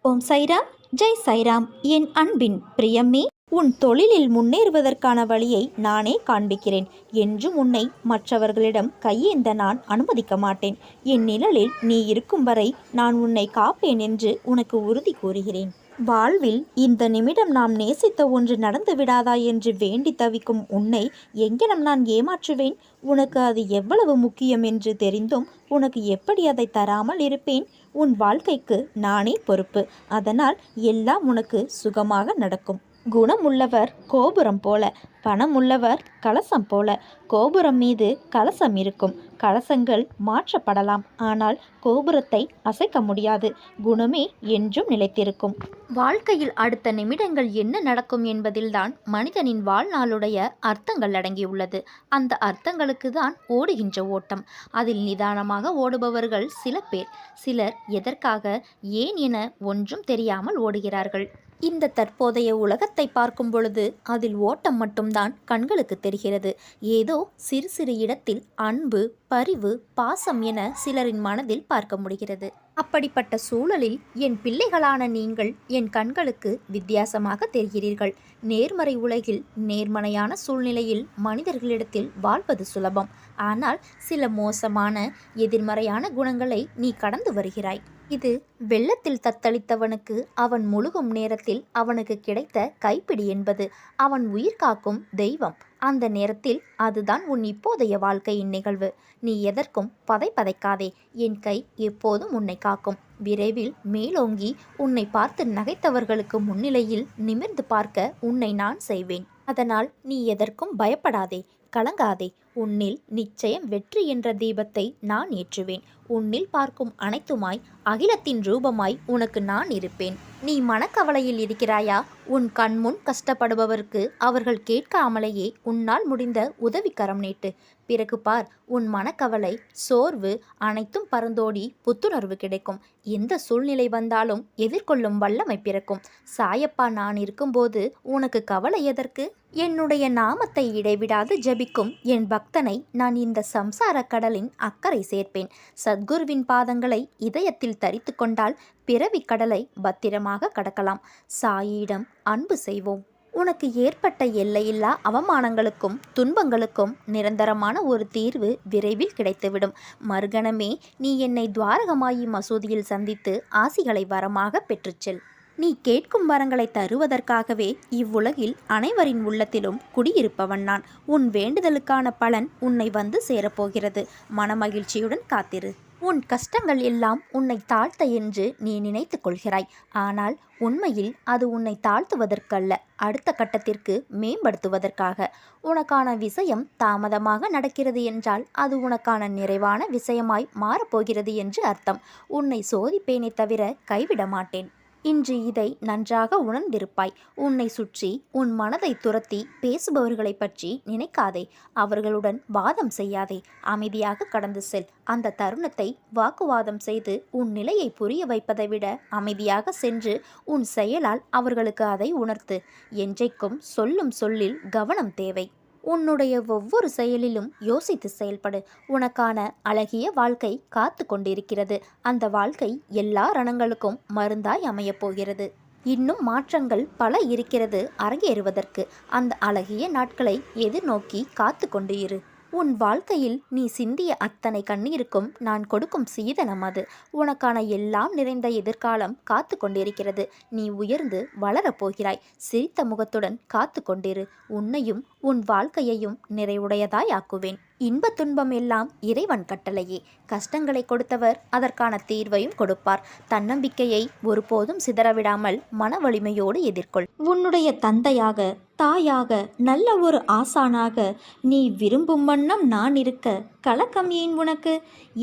ஓம் சைராம், ஜெய் சைராம். என் அன்பின் பிரியமே, உன் தொழிலில் முன்னேறுவதற்கான வழியை நானே காண்பிக்கிறேன். என்றும் உன்னை மற்றவர்களிடம் கையேந்த நான் அனுமதிக்க மாட்டேன். என் நிழலில் நீ இருக்கும் வரை நான் உன்னை காப்பேன் என்று உனக்கு உறுதி கூறுகிறேன். வாழ்வில் இந்த நிமிடம் நாம் நேசித்த ஒன்று நடந்து விடாதா என்று வேண்டி தவிக்கும் உன்னை எங்கனம் நான் ஏமாற்றுவேன்? உனக்கு அது எவ்வளவு முக்கியம் என்று தெரிந்தும் உனக்கு எப்படி அதை தராமல் இருப்பேன்? உன் வாழ்க்கைக்கு நானே பொறுப்பு. அதனால் எல்லாம் உனக்கு சுகமாக நடக்கும். குணமுள்ளவர் கோபுரம் போல, பணம் உள்ளவர் கலசம் போல. கோபுரம் மீது கலசம் இருக்கும். கலசங்கள் மாற்றப்படலாம், ஆனால் கோபுரத்தை அசைக்க முடியாது. குணமே என்றும் நிலைத்திருக்கும். வாழ்க்கையில் அடுத்த நிமிடங்கள் என்ன நடக்கும் என்பதில்தான் மனிதனின் வாழ்நாளுடைய அர்த்தங்கள் அடங்கியுள்ளது. அந்த அர்த்தங்களுக்கு தான் ஓடுகின்ற ஓட்டம். அதில் நிதானமாக ஓடுபவர்கள் சில பேர். சிலர் எதற்காக, ஏன் என ஒன்றும் தெரியாமல் ஓடுகிறார்கள். இந்த தற்போதைய உலகத்தை பார்க்கும் பொழுது அதில் ஓட்டம் மட்டும்தான் கண்களுக்கு தெரிகிறது. ஏதோ சிறு சிறு இடத்தில் அன்பு, பரிவு, பாசம் என சிலரின் மனதில் பார்க்க முடிகிறது. அப்படிப்பட்ட சூழலில் என் பிள்ளைகளான நீங்கள் என் கண்களுக்கு வித்தியாசமாக தெரிகிறீர்கள். நேர்மறை உலகில் நேர்மறையான சூழ்நிலையில் மனிதர்களிடத்தில் வாழ்வது சுலபம். ஆனால் சில மோசமான எதிர்மறையான குணங்களை நீ கடந்து வருகிறாய். இது வெள்ளத்தில் தத்தளித்தவனுக்கு அவன் முழுகும் நேரத்தில் அவனுக்கு கிடைத்த கைப்பிடி என்பது அவன் உயிர் காக்கும் தெய்வம். அந்த நேரத்தில் அதுதான் உன் இப்போதைய வாழ்க்கையின் நிகழ்வு. நீ எதற்கும் பதைக்காதே. என் கை எப்போதும் உன்னை காக்கும். விரைவில் மேலோங்கி உன்னை பார்த்து நகைத்தவர்களுக்கு முன்னிலையில் நிமிர்ந்து பார்க்க உன்னை நான் செய்வேன். அதனால் நீ எதற்கும் பயப்படாதே, கலங்காதே. உன்னில் நிச்சயம் வெற்றி என்ற தீபத்தை நான் ஏற்றுவேன். உன்னில் பார்க்கும் அனைத்துமாய் அகிலத்தின் ரூபமாய் உனக்கு நான் இருப்பேன். நீ மனக்கவலையில் இருக்கிறாயா? உன் கண்முன் கஷ்டப்படுபவருக்கு அவர்கள் கேட்காமலேயே உன்னால் முடிந்த உதவிக்கரம் நீட்டு. பிறகு பார், உன் மனக்கவலை, சோர்வு அனைத்தும் பறந்தோடி புத்துணர்வு கிடைக்கும். எந்த சூழ்நிலை வந்தாலும் எதிர்கொள்ளும் வல்லமை பிறக்கும். சாயப்பா நான் இருக்கும்போது உனக்கு கவலை எதற்கு? என்னுடைய நாமத்தை இடைவிடாது ஜபிக்கும் என் பக்தனை நான் இந்த சம்சார கடலின் அக்கறை சேர்ப்பேன். சத்குருவின் பாதங்களை இதயத்தில் தரித்து கொண்டால் பிறவி கடலை பத்திரமாக கடக்கலாம். சாயியிடம் அன்பு செய்வோம். உனக்கு ஏற்பட்ட எல்லையில்லா அவமானங்களுக்கும் துன்பங்களுக்கும் நிரந்தரமான ஒரு தீர்வு விரைவில் கிடைத்துவிடும். மறுகணமே நீ என்னை துவாரகமாயி மசூதியில் சந்தித்து ஆசிகளை வரமாக பெற்றுச்செல். நீ கேட்கும் வரங்களை தருவதற்காகவே இவ்வுலகில் அனைவரின் உள்ளத்திலும் குடியிருப்பவன் நான். உன் வேண்டுதலுக்கான பலன் உன்னை வந்து சேரப்போகிறது. மனமகிழ்ச்சியுடன் காத்திரு. உன் கஷ்டங்கள் எல்லாம் உன்னை தாழ்த்த என்று நீ நினைத்து கொள்கிறாய். ஆனால் உண்மையில் அது உன்னை தாழ்த்துவதற்கல்ல, அடுத்த கட்டத்திற்கு மேம்படுத்துவதற்காக. உனக்கான விஷயம் தாமதமாக நடக்கிறது என்றால் அது உனக்கான நிறைவான விஷயமாய் மாறப்போகிறது என்று அர்த்தம். உன்னை சோதிப்பேனே தவிர கைவிட மாட்டேன். இன்று இதை நன்றாக உணர்ந்திருப்பாய். உன்னை சுற்றி உன் மனதை துரத்தி பேசுபவர்களை பற்றி நினைக்காதே. அவர்களுடன் வாதம் செய்யாதே. அமைதியாக கடந்து செல். அந்த தருணத்தை வாக்குவாதம் செய்து உன் நிலையை புரிய வைப்பதை விட அமைதியாக சென்று உன் செயலால் அவர்களுக்கு அதை உணர்த்து. என்றைக்கும் சொல்லும் சொல்லில் கவனம் தேவை. உன்னுடைய ஒவ்வொரு செயலிலும் யோசித்து செயல்படு. உனக்கான அழகிய வாழ்க்கை காத்து கொண்டிருக்கிறது. அந்த வாழ்க்கை எல்லா ரணங்களுக்கும் மருந்தாய் அமையப் போகிறது. இன்னும் மாற்றங்கள் பல இருக்கிறது அரங்கேறுவதற்கு. அந்த அழகிய நாட்களை எதிர்நோக்கி காத்து கொண்டு இரு. உன் வாழ்க்கையில் நீ சிந்திய அத்தனை கண்ணீருக்கும் நான் கொடுக்கும் சீதனம் அது. உனக்கான எல்லாம் நிறைந்த எதிர்காலம் காத்து கொண்டிருக்கிறது. நீ உயர்ந்து வளரப்போகிறாய். சிரித்த முகத்துடன் காத்து கொண்டிரு. உன்னையும் உன் வாழ்க்கையையும் நிறைவுடையதாய் ஆக்குவேன். இன்ப துன்பம் எல்லாம் இறைவன் கட்டளையே. கஷ்டங்களை கொடுத்தவர் அதற்கான தீர்வையும் கொடுப்பார். தன்னம்பிக்கையை ஒருபோதும் சிதறவிடாமல் மன வலிமையோடு எதிர்கொள். உன்னுடைய தந்தையாக, தாயாக, நல்ல ஒரு ஆசானாக நீ விரும்பும் வண்ணம் நான் இருக்க கலக்கம் ஏன் உனக்கு?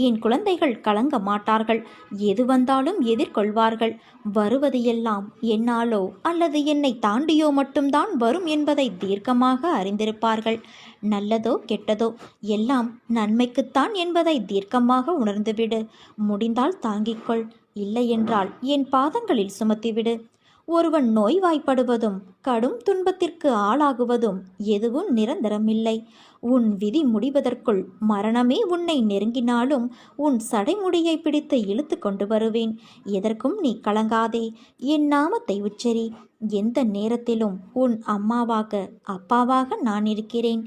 என் குழந்தைகள் கலங்க மாட்டார்கள். எது வந்தாலும் எதிர்கொள்வார்கள். வருவது எல்லாம் என்னாலோ அல்லது என்னை தாண்டியோ மட்டும்தான் வரும் என்பதை தீர்க்கமாக அறிந்திருப்பார்கள். நல்லதோ கெட்டதோ எல்லாம் நன்மைக்குத்தான் என்பதை தீர்க்கமாக உணர்ந்துவிடு. முடிந்தால் தாங்கிக்கொள், இல்லையென்றால் என் பாதங்களில் சுமத்திவிடு. ஒருவன் நோய்வாய்ப்படுவதும் கடும் துன்பத்திற்கு ஆளாகுவதும் எதுவும் நிரந்தரமில்லை. உன் விதி முடிவதற்குள் மரணமே உன்னை நெருங்கினாலும் உன் சடைமுடியை பிடித்து இழுத்து கொண்டு வருவேன். எதற்கும் நீ கலங்காதே. என் நாமத்தை உச்சரி. எந்த நேரத்திலும் உன் அம்மாவாக அப்பாவாக நான் இருக்கிறேன்.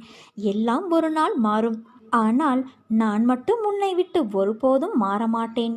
எல்லாம் ஒரு நாள் மாறும். ஆனால் நான் மட்டும் உன்னை விட்டு ஒருபோதும் மாறமாட்டேன்.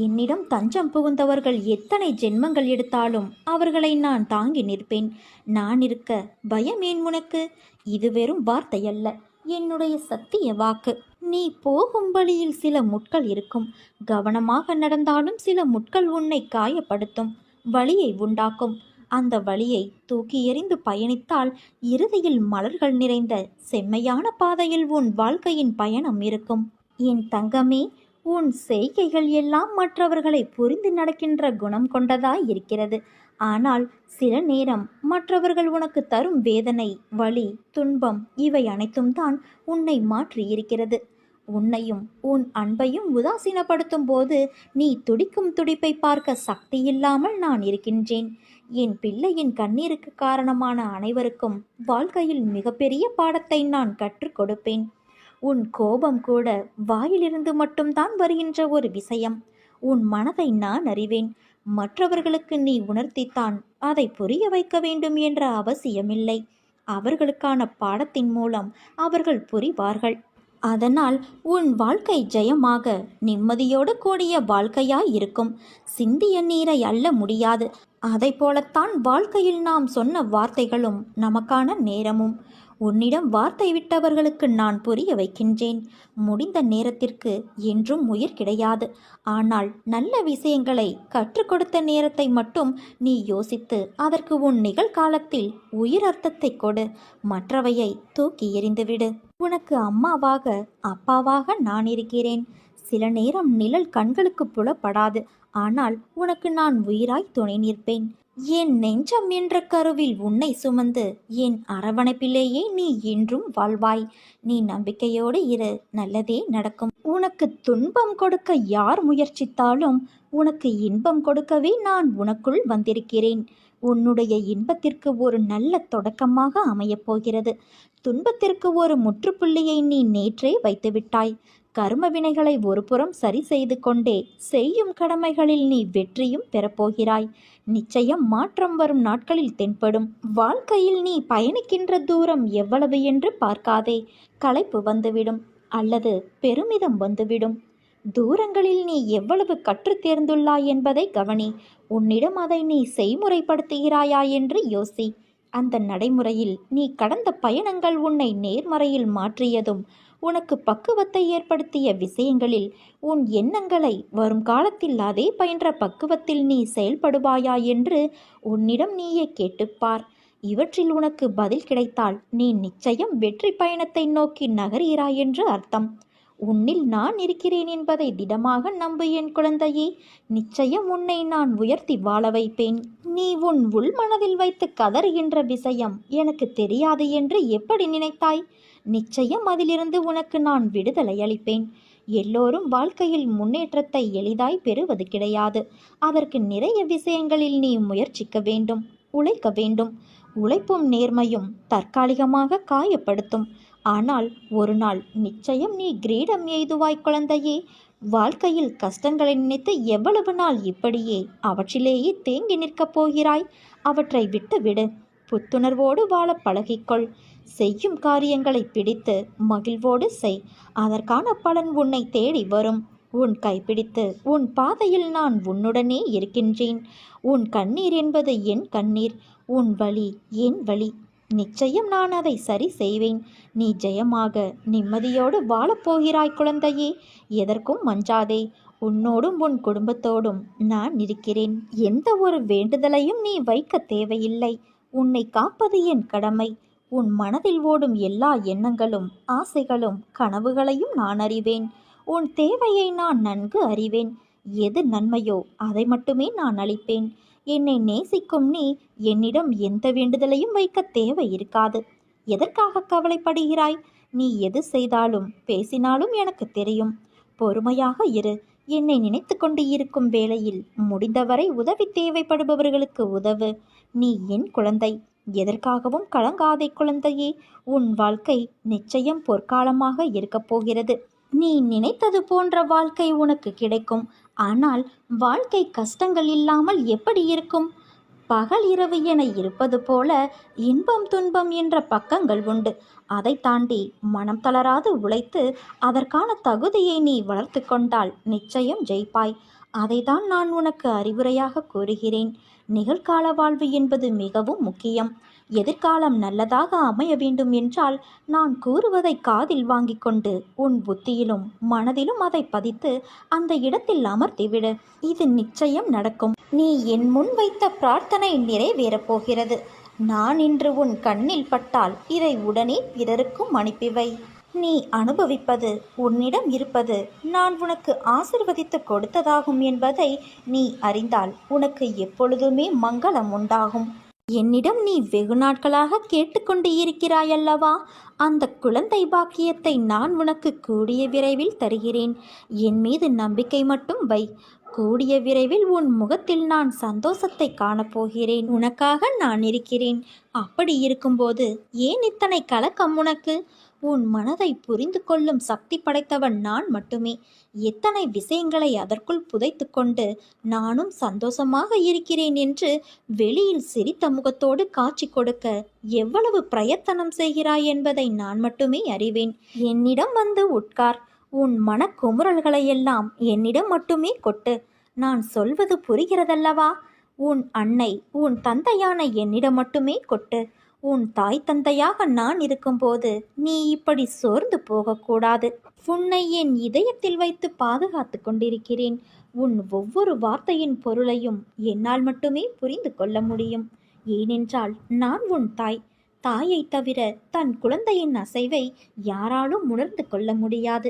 என்னிடம் தஞ்சம் புகுந்தவர்கள் எத்தனை ஜென்மங்கள் எடுத்தாலும் அவர்களை நான் தாங்கி நிற்பேன். நான் இருக்க பயம் ஏன் உனக்கு? இது வெறும் வார்த்தையல்ல, என்னுடைய சத்திய வாக்கு. நீ போகும் வழியில் சில முட்கள் இருக்கும். கவனமாக நடந்தாலும் சில முட்கள் உன்னை காயப்படுத்தும், வலியை உண்டாக்கும். அந்த வழியை தூக்கி எறிந்து பயணித்தால் இறுதியில் மலர்கள் நிறைந்த செம்மையான பாதையில் உன் வாழ்க்கையின் பயணம் இருக்கும். என் தங்கமே, உன் செய்கைகள் எல்லாம் மற்றவர்களை புரிந்து நடக்கின்ற குணம் கொண்டதாய் இருக்கிறது. ஆனால் சில நேரம் மற்றவர்கள் உனக்கு தரும் வேதனை, வலி, துன்பம் இவை அனைத்தும் தான் உன்னை மாற்றி இருக்கிறது. உன்னையும் உன் அன்பையும் உதாசீனப்படுத்தும் போது நீ துடிக்கும் துடிப்பை பார்க்க சக்தி இல்லாமல் நான் இருக்கின்றேன். என் பிள்ளையின் கண்ணீருக்கு காரணமான அனைவருக்கும் வாழ்க்கையில் மிகப்பெரிய பாடத்தை நான் கற்றுக் கொடுப்பேன். உன் கோபம் கூட வாயிலிருந்து மட்டும்தான் வருகின்ற ஒரு விஷயம். உன் மனதை நான் அறிவேன். மற்றவர்களுக்கு நீ உணர்த்தித்தான் அதை புரிய வைக்க வேண்டும் என்ற அவசியமில்லை. அவர்களுக்கான பாடத்தின் மூலம் அவர்கள் புரிவார்கள். அதனால் உன் வாழ்க்கை ஜெயமாக நிம்மதியோடு கூடிய வாழ்க்கையாய் இருக்கும். சிந்திய நீரை அள்ள முடியாது. அதை போலத்தான் வாழ்க்கையில் நாம் சொன்ன வார்த்தைகளும் நமக்கான நேரமும். உன்னிடம் வார்த்தை விட்டவர்களுக்கு நான் புரிய வைக்கின்றேன். முடிந்த நேரத்திற்கு என்றும் உயிர் கிடையாது. ஆனால் நல்ல விஷயங்களை கற்றுக் கொடுத்த நேரத்தை மட்டும் நீ யோசித்து அதற்கு உன் நிகழ்காலத்தில் உயிர் அர்த்தத்தை கொடு. மற்றவையை தூக்கி எறிந்துவிடு. உனக்கு அம்மாவாக அப்பாவாக நான் இருக்கிறேன். சில நேரம் நிழல் கண்களுக்கு புலப்படாது. ஆனால் உனக்கு நான் உயிராய் துணை நிற்பேன். என் நெஞ்சம் என்ற கருவில் உன்னை சுமந்து என் அரவணைப்பிலேயே நீ என்றும் வாழ்வாய். நீ நம்பிக்கையோடு இரு, நல்லதே நடக்கும். உனக்கு துன்பம் கொடுக்க யார் முயற்சித்தாலும் உனக்கு இன்பம் கொடுக்கவே நான் உனக்குள் வந்திருக்கிறேன். உன்னுடைய இன்பத்திற்கு ஒரு நல்ல தொடக்கமாக அமையப் போகிறது. துன்பத்திற்கு ஒரு முற்றுப்புள்ளியை நீ நேற்றே வைத்துவிட்டாய். கர்ம வினைகளை ஒருபுறம் சரி செய்து கொண்டே செய்யும் கடமைகளில் நீ வெற்றியும் பெறப்போகிறாய். நிச்சயம் மாற்றம் வரும் நாட்களில் தென்படும். வாழ்க்கையில் நீ பயணிக்கின்ற தூரம் எவ்வளவு என்று பார்க்காதே. களைப்பு வந்துவிடும் அல்லது பெருமிதம் வந்துவிடும். தூரங்களில் நீ எவ்வளவு கற்று தேர்ந்துள்ளாய் என்பதை கவனி. உன்னிடம் அதை நீ செய்முறைப்படுத்துகிறாயா என்று யோசி. அந்த நடைமுறையில் நீ கடந்த பயணங்கள் உன்னை நேர்மறையில் மாற்றியதும் உனக்கு பக்குவத்தை ஏற்படுத்திய விஷயங்களில் உன் எண்ணங்களை வரும் காலத்தில் அதே பயின்ற பக்குவத்தில் நீ செயல்படுவாயா என்று உன்னிடம் நீயே கேட்டுப்பார். இவற்றில் உனக்கு பதில் கிடைத்தால் நீ நிச்சயம் வெற்றி பயணத்தை நோக்கி நகர்கிறாய் என்று அர்த்தம். உன்னில் நான் இருக்கிறேன் என்பதை திடமாக நம்பு என் குழந்தையே. நிச்சயம் உன்னை நான் உயர்த்தி வாழ வைப்பேன். நீ உன் உள் மனதில் வைத்து கதறுகின்ற விஷயம் எனக்கு தெரியாது என்று எப்படி நினைத்தாய்? நிச்சயம் அதிலிருந்து உனக்கு நான் விடுதலை அளிப்பேன். எல்லோரும் வாழ்க்கையில் முன்னேற்றத்தை எளிதாய் பெறுவது கிடையாது. அதற்கு நிறைய விஷயங்களில் நீ முயற்சிக்க வேண்டும், உழைக்க வேண்டும். உழைப்பும் நேர்மையும் தற்காலிகமாக காயப்படுத்தும். ஆனால் ஒரு நாள் நிச்சயம் நீ கிரீடம் எய்துவாய் குழந்தையே. வாழ்க்கையில் கஷ்டங்களை நினைத்து எவ்வளவு நாள் இப்படியே அவற்றிலேயே தேங்கி நிற்கப் போகிறாய்? அவற்றை விட்டுவிடு. புத்துணர்வோடு வாழ பழகிக்கொள். செய்யும் காரியங்களை பிடித்து மகிழ்வோடு செய். அதற்கான பலன் உன்னை தேடி வரும். உன் கைப்பிடித்து உன் பாதையில் நான் உன்னுடனே இருக்கின்றேன். உன் கண்ணீர் என்பது என் கண்ணீர், உன் வலி என் வலி. நிச்சயம் நான் அதை சரி செய்வேன். நீ ஜெயமாக நிம்மதியோடு வாழப்போகிறாய் குழந்தையே. எதற்கும் மஞ்சாதே. உன்னோடும் உன் குடும்பத்தோடும் நான் இருக்கிறேன். எந்த ஒரு வேண்டுதலையும் நீ வைக்க தேவையில்லை. உன்னை காப்பது என் கடமை. உன் மனதில் ஓடும் எல்லா எண்ணங்களும் ஆசைகளும் கனவுகளையும் நான் அறிவேன். உன் தேவையை நான் நன்கு அறிவேன். எது நன்மையோ அதை மட்டுமே நான் அளிப்பேன். என்னை நேசிக்கும் நீ என்னிடம் எந்த வேண்டுதலையும் வைக்க தேவை இருக்காது. எதற்காக கவலைப்படுகிறாய்? நீ எது செய்தாலும் பேசினாலும் எனக்கு தெரியும். பொறுமையாக இரு. என்னை நினைத்து கொண்டு இருக்கும் வேளையில் முடிந்தவரை உதவி தேவைப்படுபவர்களுக்கு உதவு. நீ என் குழந்தை. எதற்காகவும் கலங்காதே குழந்தையே. உன் வாழ்க்கை நிச்சயம் பொற்காலமாக இருக்கப் போகிறது. நீ நினைத்தது போன்ற வாழ்க்கை உனக்கு கிடைக்கும். ஆனால் வாழ்க்கை கஷ்டங்கள் இல்லாமல் எப்படி இருக்கும்? பகல் இரவு என இருப்பது போல இன்பம் துன்பம் என்ற பக்கங்கள் உண்டு. அதை தாண்டி மனம் தளராது உழைத்து அதற்கான தகுதியை நீ வளர்த்து கொண்டால் நிச்சயம் ஜெயிப்பாய். அதைதான் நான் உனக்கு அறிவுரையாக கூறுகிறேன். நிகழ்கால வாழ்வு என்பது மிகவும் முக்கியம். எதிர்காலம் நல்லதாக அமைய வேண்டும் என்றால் நான் கூறுவதை காதில் வாங்கி கொண்டு உன் புத்தியிலும் மனதிலும் அதை பதித்து அந்த இடத்தில் அமர்த்திவிடு. இது நிச்சயம் நடக்கும். நீ என் முன் வைத்த பிரார்த்தனை நிறைவேறப் போகிறது. நான் இன்று உன் கண்ணில் பட்டால் இதை உடனே பிறருக்கும் அனுப்பிவை. நீ அனுபவிப்பது, உன்னிடம் இருப்பது நான் உனக்கு ஆசிர்வதித்து கொடுத்ததாகும் என்பதை நீ அறிந்தால் உனக்கு எப்பொழுதுமே மங்களம் உண்டாகும். என்னிடம் நீ வெகு நாட்களாக கேட்டுக்கொண்டு இருக்கிறாயல்லவா? அந்த குழந்தை பாக்கியத்தை நான் உனக்கு கூடிய விரைவில் தருகிறேன். என் மீது நம்பிக்கை மட்டும் வை. கூடிய விரைவில் உன் முகத்தில் நான் சந்தோஷத்தை காணப்போகிறேன். உனக்காக நான் இருக்கிறேன். அப்படி இருக்கும்போது ஏன் இத்தனை கலக்கம் உனக்கு? உன் மனதை புரிந்து கொள்ளும் சக்தி படைத்தவன் நான் மட்டுமே. எத்தனை விஷயங்களை அதற்குள் புதைத்து கொண்டு நானும் சந்தோஷமாக இருக்கிறேன் என்று வெளியில் சிரித்த முகத்தோடு காட்சி கொடுக்க எவ்வளவு பிரயத்தனம் செய்கிறாய் என்பதை நான் மட்டுமே அறிவேன். என்னிடம் வந்து உட்கார். உன் மனக்குமுறல்களையெல்லாம் என்னிடம் மட்டுமே கொட்டு. நான் சொல்வது புரிகிறதல்லவா? உன் அன்னை, உன் தந்தையான என்னிடம் மட்டுமே கொட்டு. உன் தாய் தந்தையாக நான் இருக்கும்போது நீ இப்படி சோர்ந்து போகக்கூடாது. உன்னை என் இதயத்தில் வைத்து பாதுகாத்து கொண்டிருக்கிறேன். உன் ஒவ்வொரு வார்த்தையின் பொருளையும் என்னால் மட்டுமே புரிந்து கொள்ள முடியும். ஏனென்றால் நான் உன் தாய். தாயை தவிர தன் குழந்தையின் அசைவை யாராலும் உணர்ந்து கொள்ள முடியாது.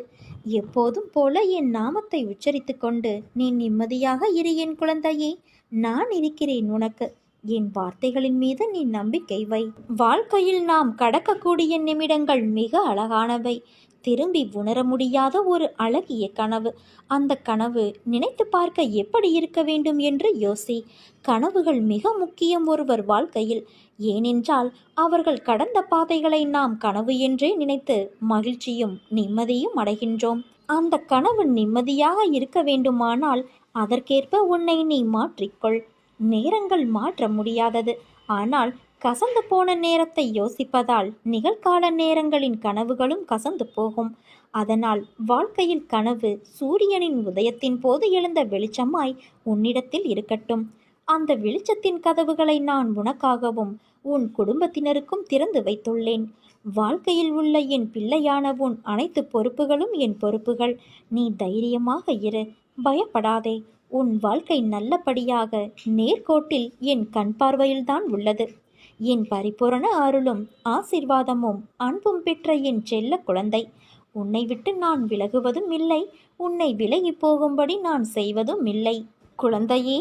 எப்போதும் போல என் நாமத்தை உச்சரித்து கொண்டு நீ நிம்மதியாக இரு என் குழந்தையே. நான் இருக்கிறேன் உனக்கு. என் வார்த்தைகளின் மீது நீ நம்பிக்கை வை. வாழ்க்கையில் நாம் கடக்கக்கூடிய நிமிடங்கள் மிக அழகானவை. திரும்பி உணர முடியாத ஒரு அழகிய கனவு. அந்த கனவு நினைத்து பார்க்க எப்படி இருக்க வேண்டும் என்று யோசி. கனவுகள் மிக முக்கியம் ஒருவர் வாழ்க்கையில். ஏனென்றால் அவர்கள் கடந்த பாதைகளை நாம் கனவு என்றே நினைத்து மகிழ்ச்சியும் நிம்மதியும் அடைகின்றோம். அந்த கனவு நிம்மதியாக இருக்க வேண்டுமானால் அதற்கேற்ப உன்னை நீ மாற்றிக்கொள். நேரங்கள் மாற்ற முடியாதது. ஆனால் கசந்து போன நேரத்தை யோசிப்பதால் நிகழ்கால நேரங்களின் கனவுகளும் கசந்து போகும். அதனால் வாழ்க்கையில் கனவு சூரியனின் உதயத்தின் போது எழுந்த வெளிச்சமாய் உன்னிடத்தில் இருக்கட்டும். அந்த வெளிச்சத்தின் கதவுகளை நான் உனக்காகவும் உன் குடும்பத்தினருக்கும் திறந்து வைத்துள்ளேன். வாழ்க்கையில் உள்ள என் பிள்ளையான உன் அனைத்து பொறுப்புகளும் என் பொறுப்புகள். நீ தைரியமாக இரு, பயப்படாதே. உன் வாழ்க்கை நல்லபடியாக நேர்கோட்டில் என் கண் பார்வையில்தான் உள்ளது. என் பரிபூரண அருளும் ஆசிர்வாதமும் அன்பும் பெற்ற என் செல்ல குழந்தை. உன்னை விட்டு நான் விலகுவதும் இல்லை, உன்னை விலகி போகும்படி நான் செய்வதும் இல்லை. குழந்தையே,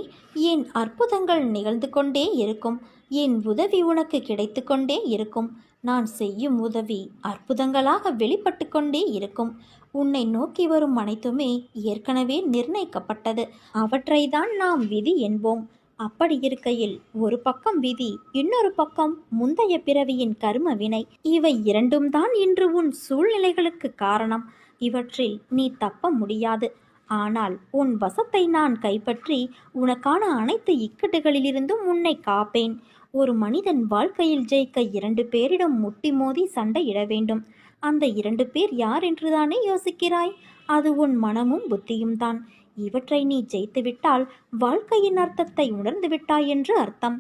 என் அற்புதங்கள் நிகழ்ந்து கொண்டே இருக்கும். என் உதவி உனக்கு கிடைத்து கொண்டே இருக்கும். நான் செய்யும் உதவி அற்புதங்களாக வெளிப்பட்டு கொண்டே இருக்கும். உன்னை நோக்கி வரும் அனைத்துமே ஏற்கனவே நிர்ணயிக்கப்பட்டது. அவற்றை தான் நாம் விதி என்போம். அப்படி இருக்கையில் ஒரு பக்கம் விதி, இன்னொரு பக்கம் முந்தைய பிறவியின் கர்ம வினை. இவை இரண்டும் தான் இன்று உன் சூழ்நிலைகளுக்கு காரணம். இவற்றில் நீ தப்ப முடியாது. ஆனால் உன் வசத்தை நான் கைப்பற்றி உனக்கான அனைத்து இக்கட்டுகளிலிருந்தும் உன்னை காப்பேன். ஒரு மனிதன் வாழ்க்கையில் ஜெயிக்க 2 பேரிடம் முட்டி மோதி சண்டையிட வேண்டும். அந்த 2 பேர் யார் என்றுதானே யோசிக்கிறாய்? அது உன் மனமும் புத்தியும் தான். இவற்றை நீ ஜெயித்துவிட்டால் வாழ்க்கையின் அர்த்தத்தை உணர்ந்து விட்டாய் என்று அர்த்தம்.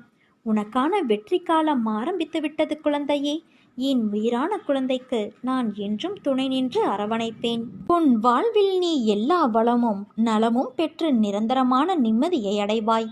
உனக்கான வெற்றி காலம் ஆரம்பித்து விட்டது குழந்தையே. என் உயிரான குழந்தைக்கு நான் என்றும் துணை நின்று அரவணைப்பேன். உன் வாழ்வில் நீ எல்லா வளமும் நலமும் பெற்று நிரந்தரமான நிம்மதியை அடைவாய்.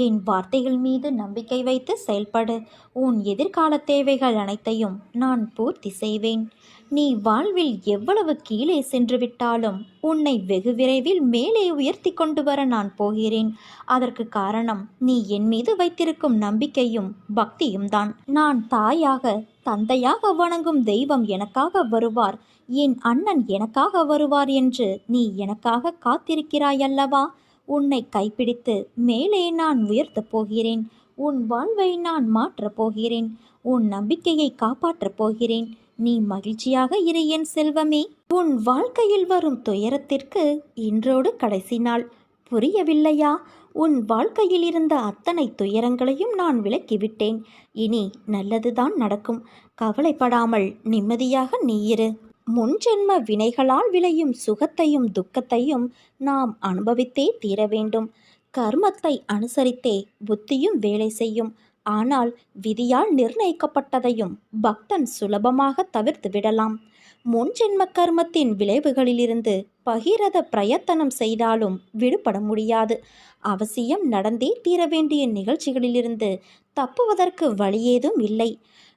என் வார்த்தைகள் மீது நம்பிக்கை வைத்து செயல்படு. உன் எதிர்கால தேவைகள் அனைத்தையும் நான் பூர்த்தி செய்வேன். நீ வாழ்வில் எவ்வளவு கீழே சென்று விட்டாலும் உன்னை வெகு விரைவில் மேலே உயர்த்தி கொண்டு வர நான் போகிறேன். அதற்கு காரணம் நீ என் மீது வைத்திருக்கும் நம்பிக்கையும் பக்தியும் தான். நான் தாயாக தந்தையாக வணங்கும் தெய்வம் எனக்காக வருவார், என் அண்ணன் எனக்காக வருவார் என்று நீ எனக்காக காத்திருக்கிறாய் அல்லவா? உன்னை கைப்பிடித்து மேலே நான் உயர்த்தப் போகிறேன். உன் வாழ்வை நான் மாற்றப் போகிறேன். உன் நம்பிக்கையை காப்பாற்றப் போகிறேன். நீ மகிழ்ச்சியாக இரு என் செல்வமே. உன் வாழ்க்கையில் வரும் துயரத்திற்கு இன்றோடு கடைசி நாள். புரியவில்லையா? உன் வாழ்க்கையில் இருந்த அத்தனை துயரங்களையும் நான் விலக்கிவிட்டேன். இனி நல்லதுதான் நடக்கும். கவலைப்படாமல் நிம்மதியாக நீ இரு. முன்ஜென்ம வினைகளால் விளையும் சுகத்தையும் துக்கத்தையும் நாம் அனுபவித்தே தீர வேண்டும். கர்மத்தை அனுசரித்தே புத்தியும் வேலை செய்யும். ஆனால் விதியால் நிர்ணயிக்கப்பட்டதையும் பக்தன் சுலபமாக தவிர்த்து விடலாம். முன்ஜென்ம கர்மத்தின் விளைவுகளிலிருந்து பகிரத பிரயத்தனம் செய்தாலும் விடுபட முடியாது. அவசியம் நடந்தே தீர வேண்டிய நிகழ்ச்சிகளிலிருந்து தப்புவதற்கு வழியேதும் இல்லை.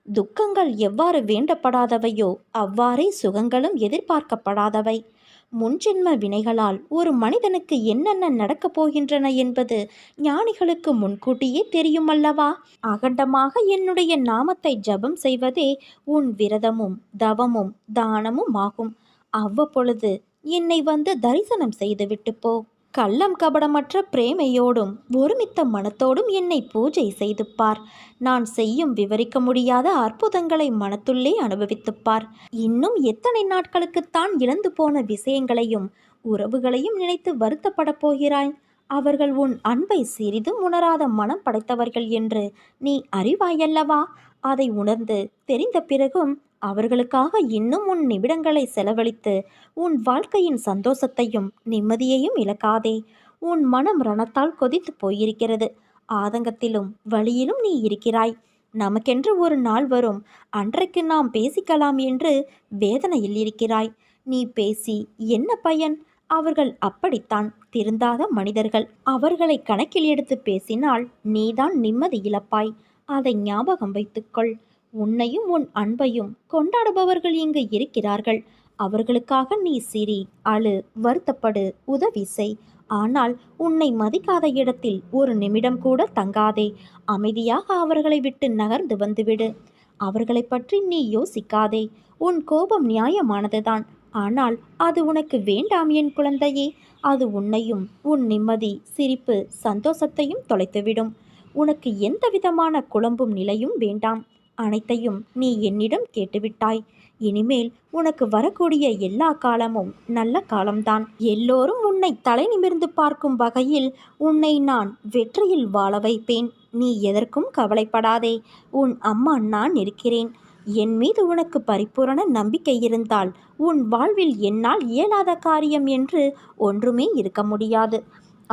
துக்கங்கள் எவ்வாறு வேண்டப்படாதவையோ அவ்வாறே சுகங்களும் எதிர்பார்க்கப்படாதவை. முன்ஜென்ம வினைகளால் ஒரு மனிதனுக்கு என்னென்ன நடக்கப் போகின்றன என்பது ஞானிகளுக்கு முன்கூட்டியே தெரியுமல்லவா? அகண்டமாக என்னுடைய நாமத்தை ஜபம் செய்வதே உன் விரதமும் தவமும் தானமும் ஆகும். அவ்வப்பொழுது என்னை வந்து தரிசனம் செய்துவிட்டு போ. கள்ளம் கபடமற்ற பிரேமையோடும் ஒருமித்த மனத்தோடும் என்னை பூஜை செய்து பார். நான் செய்யும் விவரிக்க முடியாத அற்புதங்களை மனத்துள்ளே அனுபவித்துப்பார். இன்னும் எத்தனை நாட்களுக்குத்தான் இழந்து போன விஷயங்களையும் உறவுகளையும் நினைத்து வருத்தப்பட போகிறாய்? அவர்கள் உன் அன்பை சிறிதும் உணராத மனம் படைத்தவர்கள் என்று நீ அறிவாயல்லவா? அதை உணர்ந்து தெரிந்த பிறகும் அவர்களுக்காக இன்னும் உன் நிமிடங்களை செலவழித்து உன் வாழ்க்கையின் சந்தோஷத்தையும் நிம்மதியையும் இழக்காதே. உன் மனம் ரணத்தால் கொதித்து போயிருக்கிறது. ஆதங்கத்திலும் வழியிலும் நீ இருக்கிறாய். நமக்கென்று ஒரு நாள் வரும், அன்றைக்கு நாம் பேசிக்கலாம் என்று வேதனையில் இருக்கிறாய். நீ பேசி என்ன பயன்? அவர்கள் அப்படித்தான், திருந்தாத மனிதர்கள். அவர்களை கணக்கில் எடுத்து பேசினால் நீதான் நிம்மதி இழப்பாய். அதை ஞாபகம் வைத்துக்கொள். உன்னையும் உன் அன்பையும் கொண்டாடுபவர்கள் இங்கு இருக்கிறார்கள். அவர்களுக்காக நீ சிரி, அழு, வருத்தப்படு, உதவி செய். ஆனால் உன்னை மதிக்காத இடத்தில் ஒரு நிமிடம் கூட தங்காதே. அமைதியாக அவர்களை விட்டு நகர்ந்து வந்துவிடு. அவர்களை பற்றி நீ யோசிக்காதே. உன் கோபம் நியாயமானதுதான். ஆனால் அது உனக்கு வேண்டாம் என் குழந்தையே. அது உன்னையும் உன் நிம்மதி, சிரிப்பு, சந்தோஷத்தையும் தொலைத்துவிடும். உனக்கு எந்த விதமான குழம்பும் நிலையும் வேண்டாம். அனைத்தையும் நீ என்னிடம் கேட்டுவிட்டாய். இனிமேல் உனக்கு வரக்கூடிய எல்லா காலமும் நல்ல காலம்தான். எல்லோரும் உன்னை தலை நிமிர்ந்து பார்க்கும் வகையில் உன்னை நான் வெற்றியில் வாழ வைப்பேன். நீ எதற்கும் கவலைப்படாதே. உன் அம்மா நான் இருக்கிறேன். என் மீது உனக்கு பரிபூரண நம்பிக்கை இருந்தால் உன் வாழ்வில் என்னால் இயலாத காரியம் என்று ஒன்றுமே இருக்க முடியாது.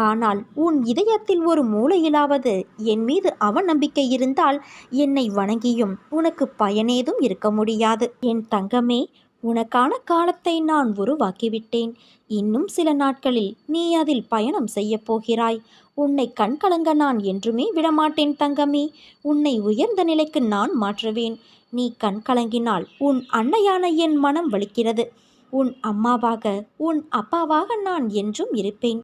ஆனால் உன் இதயத்தில் ஒரு மூலையிலாவது என் மீது அவநம்பிக்கை இருந்தால் என்னை வணங்கியும் உனக்கு பயனேதும் இருக்க முடியாது. என் தங்கமே, உனக்கான காலத்தை நான் உருவாக்கிவிட்டேன். இன்னும் சில நாட்களில் நீ அதில் பயணம் செய்ய போகிறாய். உன்னை கண்கலங்க நான் என்றுமே விடமாட்டேன் தங்கமே. உன்னை உயர்ந்த நிலைக்கு நான் மாற்றுவேன். நீ கண்கலங்கினால் உன் அன்னையான என் மனம் வலிக்கிறது. உன் அம்மாவாக, உன் அப்பாவாக நான் என்றும் இருப்பேன்.